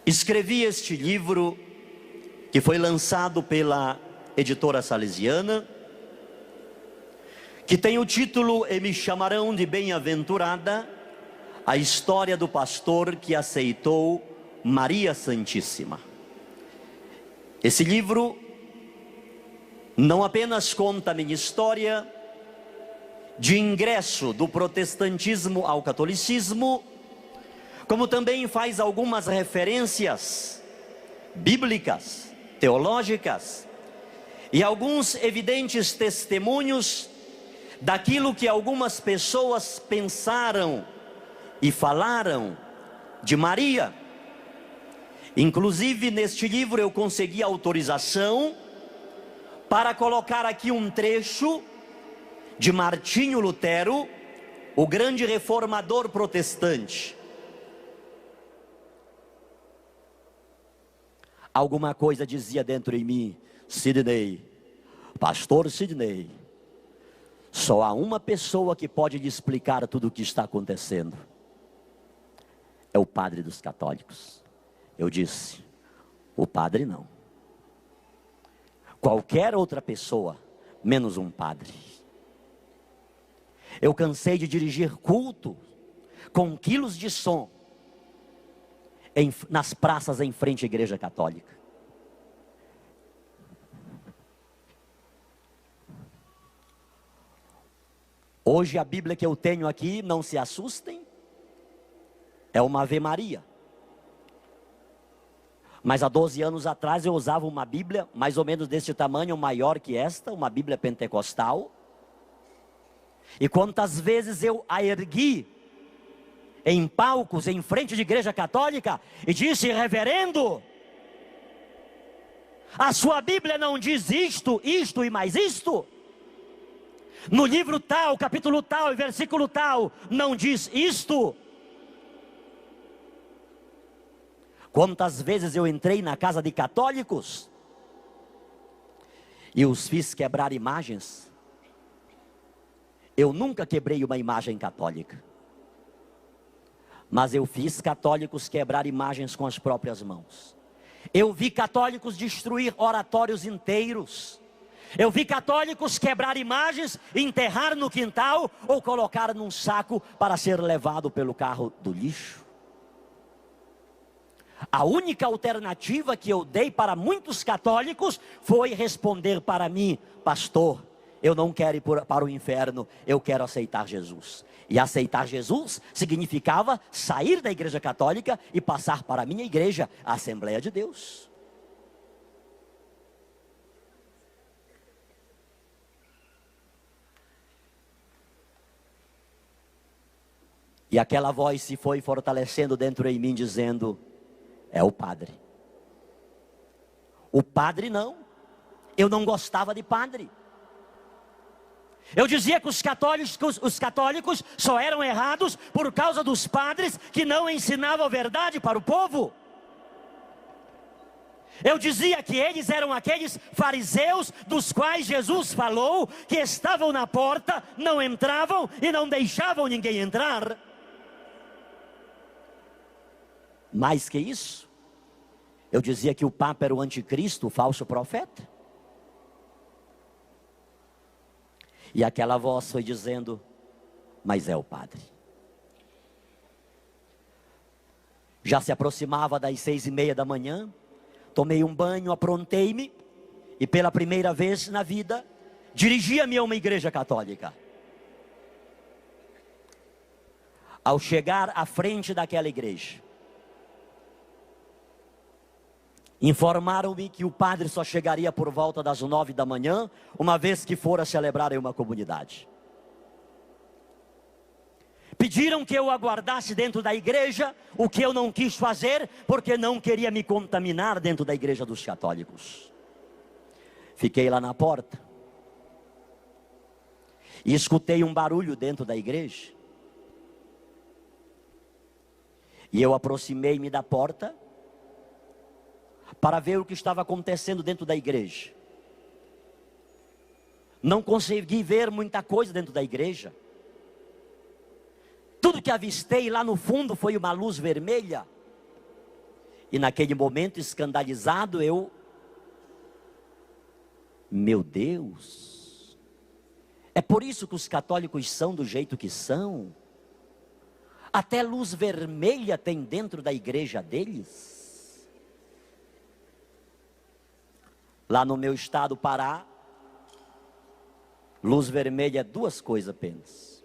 Escrevi este livro, que foi lançado pela editora salesiana, que tem o título E me chamarão de bem-aventurada, a história do pastor que aceitou Maria Santíssima. Esse livro não apenas conta a minha história de ingresso do protestantismo ao catolicismo, como também faz algumas referências bíblicas, teológicas, e alguns evidentes testemunhos daquilo que algumas pessoas pensaram e falaram de Maria. Inclusive neste livro eu consegui autorização para colocar aqui um trecho de Martinho Lutero, o grande reformador protestante. Alguma coisa dizia dentro em mim: Sidney, pastor Sidney, só há uma pessoa que pode lhe explicar tudo o que está acontecendo. É o padre dos católicos. Eu disse: o padre não. Qualquer outra pessoa, menos um padre. Eu cansei de dirigir culto com quilos de som nas praças em frente à igreja católica. Hoje a Bíblia que eu tenho aqui, não se assustem, é uma Ave Maria. Mas há 12 anos atrás eu usava uma Bíblia mais ou menos desse tamanho, maior que esta, uma Bíblia pentecostal. E quantas vezes eu a ergui em palcos em frente de igreja católica e disse: reverendo, a sua Bíblia não diz isto, isto e mais isto? No livro tal, capítulo tal e versículo tal, não diz isto? Quantas vezes eu entrei na casa de católicos e os fiz quebrar imagens? Eu nunca quebrei uma imagem católica, mas eu fiz católicos quebrar imagens com as próprias mãos. Eu vi católicos destruir oratórios inteiros. Eu vi católicos quebrar imagens, enterrar no quintal ou colocar num saco para ser levado pelo carro do lixo. A única alternativa que eu dei para muitos católicos foi responder para mim: pastor, eu não quero ir para o inferno, eu quero aceitar Jesus. E aceitar Jesus significava sair da igreja católica e passar para a minha igreja, a Assembleia de Deus. E aquela voz se foi fortalecendo dentro em mim, dizendo: é o padre. O padre não. Eu não gostava de padre. Eu dizia que os católicos só eram errados por causa dos padres que não ensinavam a verdade para o povo. Eu dizia que eles eram aqueles fariseus dos quais Jesus falou que estavam na porta, não entravam e não deixavam ninguém entrar. Mais que isso, eu dizia que o Papa era o anticristo, o falso profeta. E aquela voz foi dizendo: mas é o padre. Já se aproximava das 6:30 da manhã, tomei um banho, aprontei-me, e pela primeira vez na vida, dirigia-me a uma igreja católica. Ao chegar à frente daquela igreja, informaram-me que o padre só chegaria por volta das 9 da manhã, uma vez que fora celebrar em uma comunidade. Pediram que eu aguardasse dentro da igreja, o que eu não quis fazer, porque não queria me contaminar dentro da igreja dos católicos. Fiquei lá na porta e escutei um barulho dentro da igreja. E eu aproximei-me da porta para ver o que estava acontecendo dentro da igreja. Não consegui ver muita coisa dentro da igreja. Tudo que avistei lá no fundo foi uma luz vermelha. E naquele momento, escandalizado, meu Deus, é por isso que os católicos são do jeito que são? Até luz vermelha tem dentro da igreja deles? Lá no meu estado, Pará, luz vermelha é 2 coisas apenas.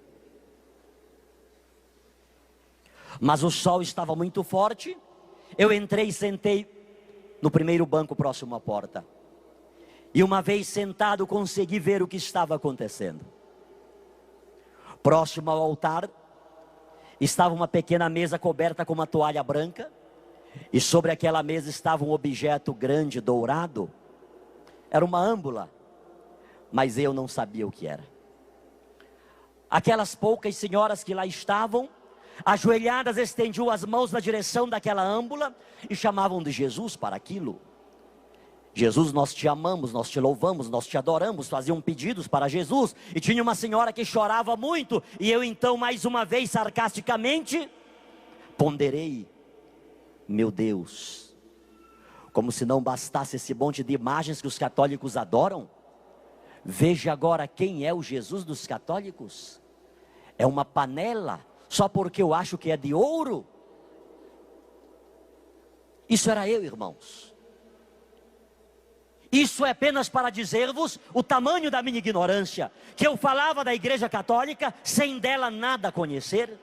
Mas o sol estava muito forte. Eu entrei e sentei no primeiro banco próximo à porta. E uma vez sentado, consegui ver o que estava acontecendo. Próximo ao altar, estava uma pequena mesa coberta com uma toalha branca. E sobre aquela mesa estava um objeto grande, dourado. Era uma âmbula, mas eu não sabia o que era. Aquelas poucas senhoras que lá estavam, ajoelhadas, estendiam as mãos na direção daquela âmbula e chamavam de Jesus para aquilo. Jesus, nós te amamos, nós te louvamos, nós te adoramos. Faziam pedidos para Jesus. E tinha uma senhora que chorava muito. E eu então, mais uma vez, sarcasticamente, ponderei: meu Deus, como se não bastasse esse monte de imagens que os católicos adoram, veja agora quem é o Jesus dos católicos. É uma panela, só porque eu acho que é de ouro. Isso era eu, irmãos. Isso é apenas para dizer-vos o tamanho da minha ignorância, que eu falava da igreja católica sem dela nada conhecer.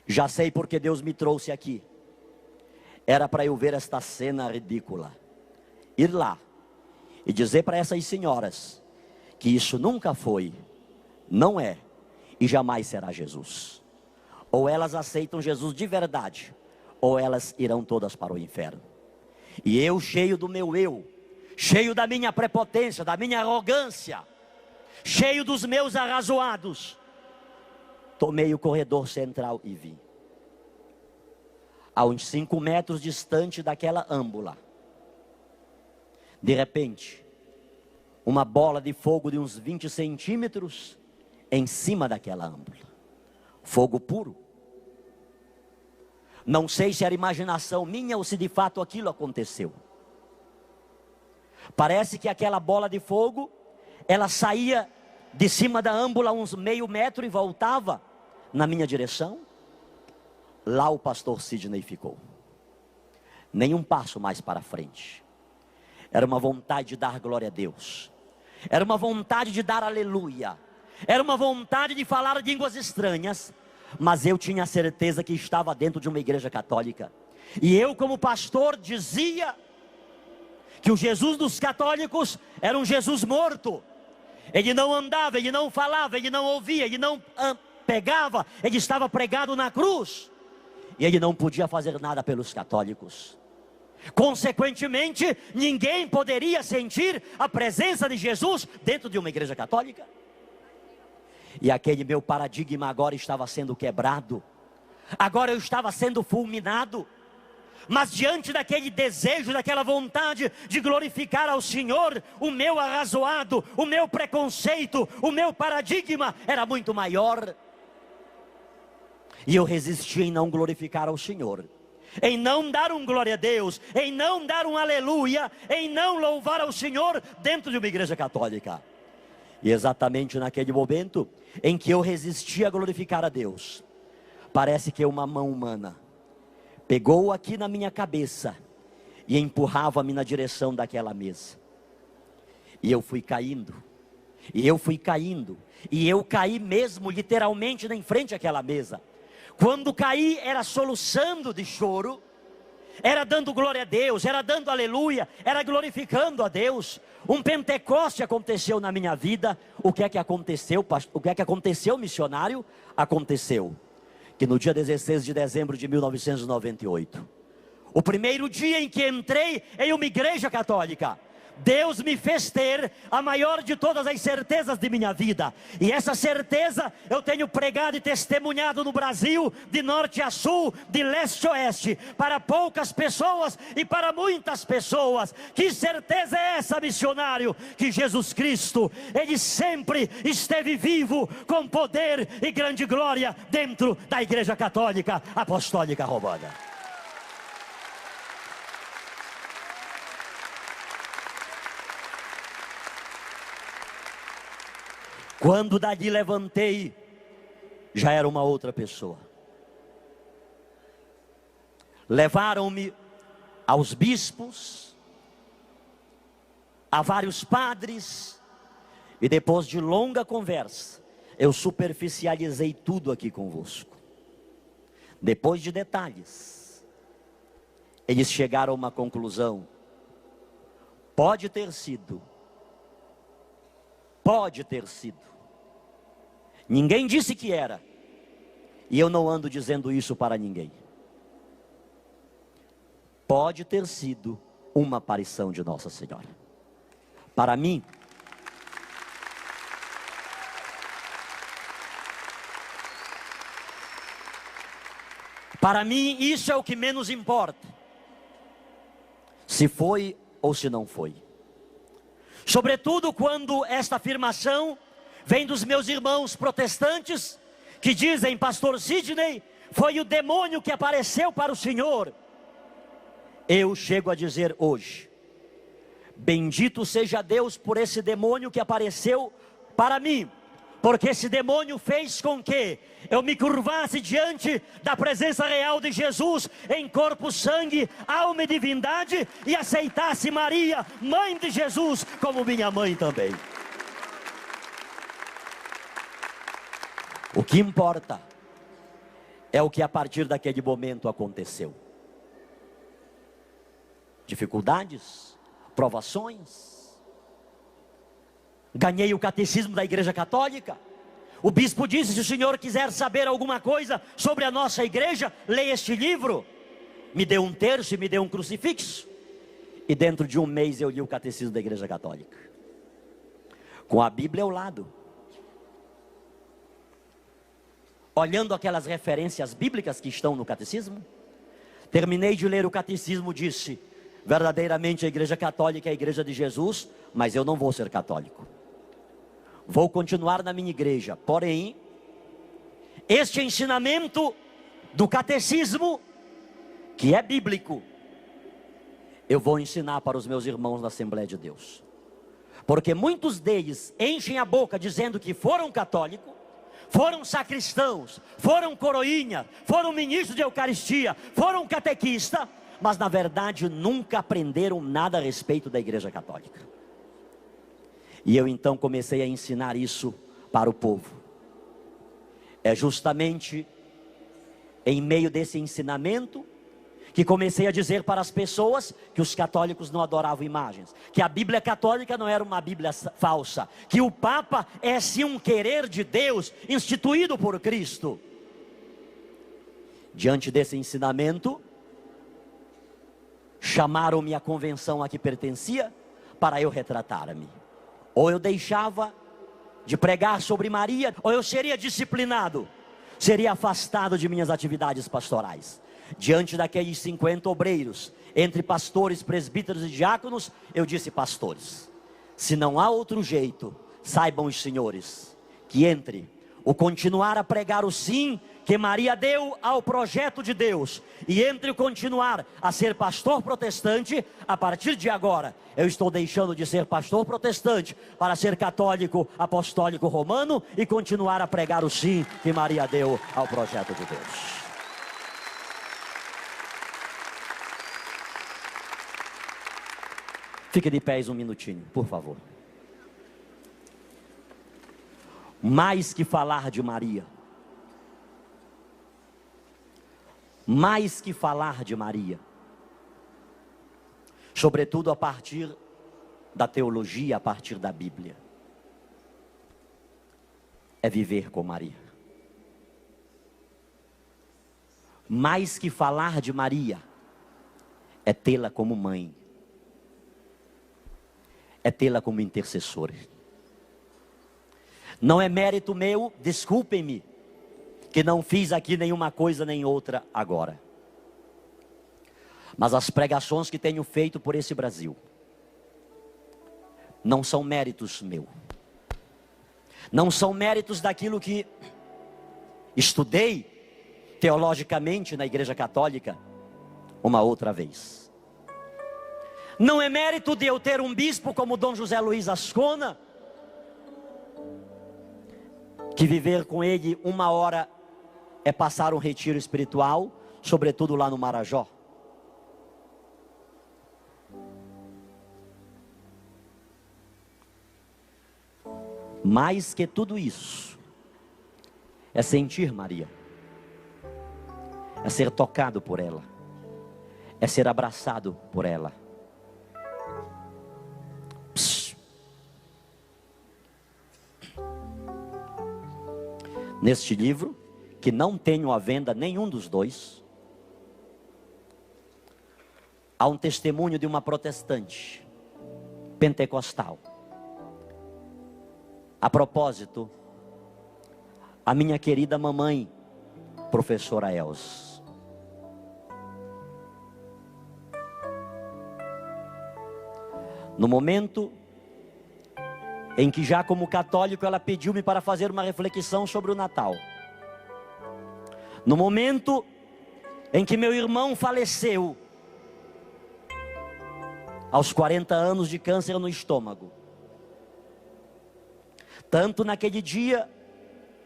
Já sei porque Deus me trouxe aqui. Era para eu ver esta cena ridícula. Ir lá e dizer para essas senhoras que isso nunca foi, não é e jamais será Jesus. Ou elas aceitam Jesus de verdade, ou elas irão todas para o inferno. E eu, cheio do meu eu, cheio da minha prepotência, da minha arrogância, cheio dos meus arrazoados, tomei o corredor central e vim. A uns 5 metros distante daquela âmbula, de repente, uma bola de fogo de uns 20 centímetros em cima daquela âmbula. Fogo puro. Não sei se era imaginação minha ou se de fato aquilo aconteceu. Parece que aquela bola de fogo, ela saía de cima da âmbula uns meio metro e voltava na minha direção. Lá o pastor Sidney ficou. Nem um passo mais para frente. Era uma vontade de dar glória a Deus. Era uma vontade de dar aleluia. Era uma vontade de falar línguas estranhas. Mas eu tinha certeza que estava dentro de uma igreja católica. E eu, como pastor, dizia que o Jesus dos católicos era um Jesus morto. Ele não andava, ele não falava, ele não ouvia, ele não pegava. Ele estava pregado na cruz. E ele não podia fazer nada pelos católicos. Consequentemente, ninguém poderia sentir a presença de Jesus dentro de uma igreja católica. E aquele meu paradigma agora estava sendo quebrado. Agora eu estava sendo fulminado. Mas diante daquele desejo, daquela vontade de glorificar ao Senhor, o meu arrazoado, o meu preconceito, o meu paradigma era muito maior. E eu resisti em não glorificar ao Senhor, em não dar um glória a Deus, em não dar um aleluia, em não louvar ao Senhor dentro de uma igreja católica. E exatamente naquele momento em que eu resisti a glorificar a Deus, parece que uma mão humana pegou aqui na minha cabeça e empurrava-me na direção daquela mesa. E eu fui caindo, e eu fui caindo, e eu caí mesmo literalmente em frente àquela mesa. Quando caí, era soluçando de choro, era dando glória a Deus, era dando aleluia, era glorificando a Deus. Um Pentecoste aconteceu na minha vida. O que é que aconteceu, o que é que aconteceu, missionário? Aconteceu que no dia 16 de dezembro de 1998, o primeiro dia em que entrei em uma igreja católica, Deus me fez ter a maior de todas as certezas de minha vida, e essa certeza eu tenho pregado e testemunhado no Brasil, de norte a sul, de leste a oeste, para poucas pessoas e para muitas pessoas. Que certeza é essa, missionário? Que Jesus Cristo, Ele sempre esteve vivo, com poder e grande glória, dentro da Igreja Católica Apostólica Romana. Quando dali levantei, já era uma outra pessoa. Levaram-me aos bispos, a vários padres, e depois de longa conversa, eu superficializei tudo aqui convosco. Depois de detalhes, eles chegaram a uma conclusão: pode ter sido, ninguém disse que era, e eu não ando dizendo isso para ninguém. Pode ter sido uma aparição de Nossa Senhora. Para mim, isso é o que menos importa, se foi ou se não foi. Sobretudo quando esta afirmação vem dos meus irmãos protestantes, que dizem: pastor Sidney, foi o demônio que apareceu para o senhor. Eu chego a dizer hoje: bendito seja Deus por esse demônio que apareceu para mim, porque esse demônio fez com que eu me curvasse diante da presença real de Jesus, em corpo, sangue, alma e divindade, e aceitasse Maria, mãe de Jesus, como minha mãe também. O que importa é o que a partir daquele momento aconteceu. Dificuldades, provações. Ganhei o catecismo da Igreja Católica. O bispo disse: se o senhor quiser saber alguma coisa sobre a nossa igreja, leia este livro. Me deu um terço e me deu um crucifixo. E dentro de um mês eu li o catecismo da Igreja Católica, com a Bíblia ao lado, olhando aquelas referências bíblicas que estão no catecismo. Terminei de ler o catecismo, disse: verdadeiramente a Igreja Católica é a Igreja de Jesus, mas eu não vou ser católico. Vou continuar na minha igreja, porém, este ensinamento do catecismo, que é bíblico, eu vou ensinar para os meus irmãos na Assembleia de Deus. Porque muitos deles enchem a boca dizendo que foram católicos, foram sacristãos, foram coroinha, foram ministros de Eucaristia, foram catequista, mas na verdade nunca aprenderam nada a respeito da Igreja Católica. E eu então comecei a ensinar isso para o povo. É justamente em meio desse ensinamento que comecei a dizer para as pessoas que os católicos não adoravam imagens, que a Bíblia católica não era uma Bíblia falsa, que o Papa é sim um querer de Deus instituído por Cristo. Diante desse ensinamento, chamaram-me à convenção a que pertencia para eu retratar-me. Ou eu deixava de pregar sobre Maria, ou eu seria disciplinado, seria afastado de minhas atividades pastorais. Diante daqueles 50 obreiros, entre pastores, presbíteros e diáconos, eu disse: pastores, se não há outro jeito, saibam os senhores, que entre o continuar a pregar o sim que Maria deu ao projeto de Deus, e entre o continuar a ser pastor protestante, a partir de agora, eu estou deixando de ser pastor protestante, para ser católico apostólico romano, e continuar a pregar o sim que Maria deu ao projeto de Deus. Fique de pés um minutinho, por favor. Mais que falar de Maria, sobretudo a partir da teologia, a partir da Bíblia, é viver com Maria. Mais que falar de Maria, é tê-la como mãe. é tê-la como intercessora. Não é mérito meu, desculpem-me, que não fiz aqui nenhuma coisa nem outra agora. Mas as pregações que tenho feito por esse Brasil, não são méritos meu. Não são méritos daquilo que estudei teologicamente na Igreja Católica uma outra vez. Não é mérito de eu ter um bispo como Dom José Luiz Ascona, que viver com ele 1 hora é passar um retiro espiritual, sobretudo lá no Marajó. Mais que tudo isso, é sentir Maria, é ser tocado por ela, é ser abraçado por ela. Neste livro, que não tenho à venda nenhum dos dois, há um testemunho de uma protestante pentecostal. A propósito, a minha querida mamãe, professora Elza. No momento em que já como católico ela pediu-me para fazer uma reflexão sobre o Natal. No momento em que meu irmão faleceu, aos 40 anos de câncer no estômago. Tanto naquele dia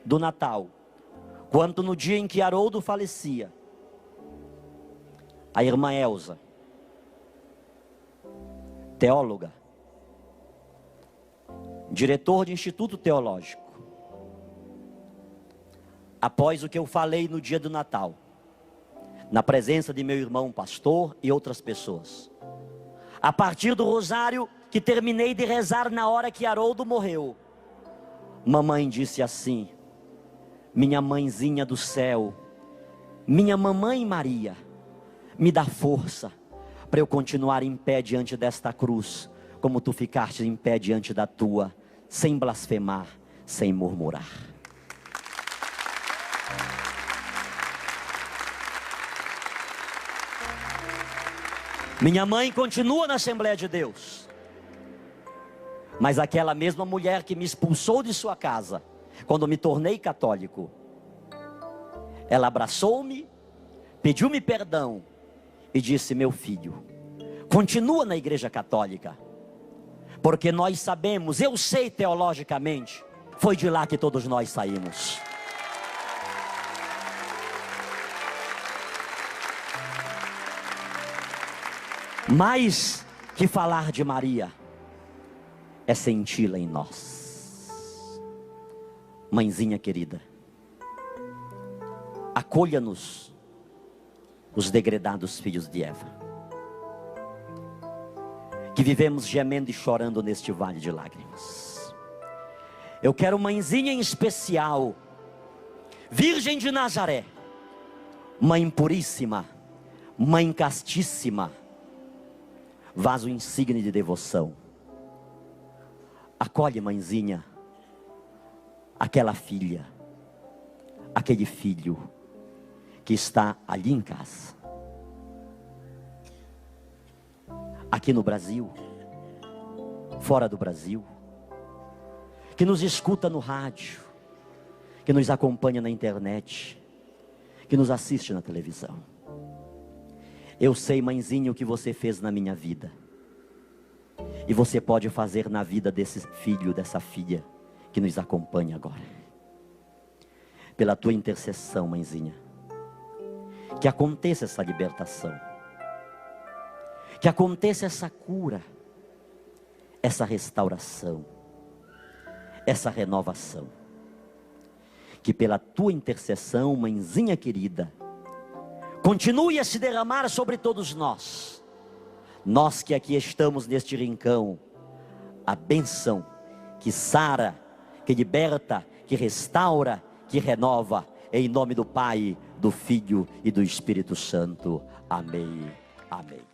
do Natal, quanto no dia em que Haroldo falecia, a irmã Elza, teóloga, diretor de instituto teológico, após o que eu falei no dia do Natal, na presença de meu irmão pastor e outras pessoas, a partir do rosário que terminei de rezar na hora que Haroldo morreu, mamãe disse assim: minha mãezinha do céu, minha mamãe Maria, me dá força para eu continuar em pé diante desta cruz, como tu ficaste em pé diante da tua, sem blasfemar, sem murmurar. Minha mãe continua na Assembleia de Deus, mas aquela mesma mulher que me expulsou de sua casa, quando me tornei católico, ela abraçou-me, pediu-me perdão e disse: meu filho, continua na Igreja Católica, porque nós sabemos, eu sei teologicamente, foi de lá que todos nós saímos. Mais que falar de Maria, é senti-la em nós. Mãezinha querida, acolha-nos, os degredados filhos de Eva, que vivemos gemendo e chorando neste vale de lágrimas. Eu quero mãezinha em especial, Virgem de Nazaré, Mãe puríssima, Mãe castíssima, vaso insigne de devoção. Acolhe, mãezinha, aquela filha, aquele filho que está ali em casa, aqui no Brasil, fora do Brasil, que nos escuta no rádio, que nos acompanha na internet, que nos assiste na televisão. Eu sei, mãezinha, o que você fez na minha vida, e você pode fazer na vida desse filho, dessa filha que nos acompanha agora. Pela tua intercessão, mãezinha, que aconteça essa libertação, que aconteça essa cura, essa restauração, essa renovação. Que pela tua intercessão, mãezinha querida, continue a se derramar sobre todos nós, nós que aqui estamos neste rincão, a bênção que sara, que liberta, que restaura, que renova, em nome do Pai, do Filho e do Espírito Santo. Amém. Amém.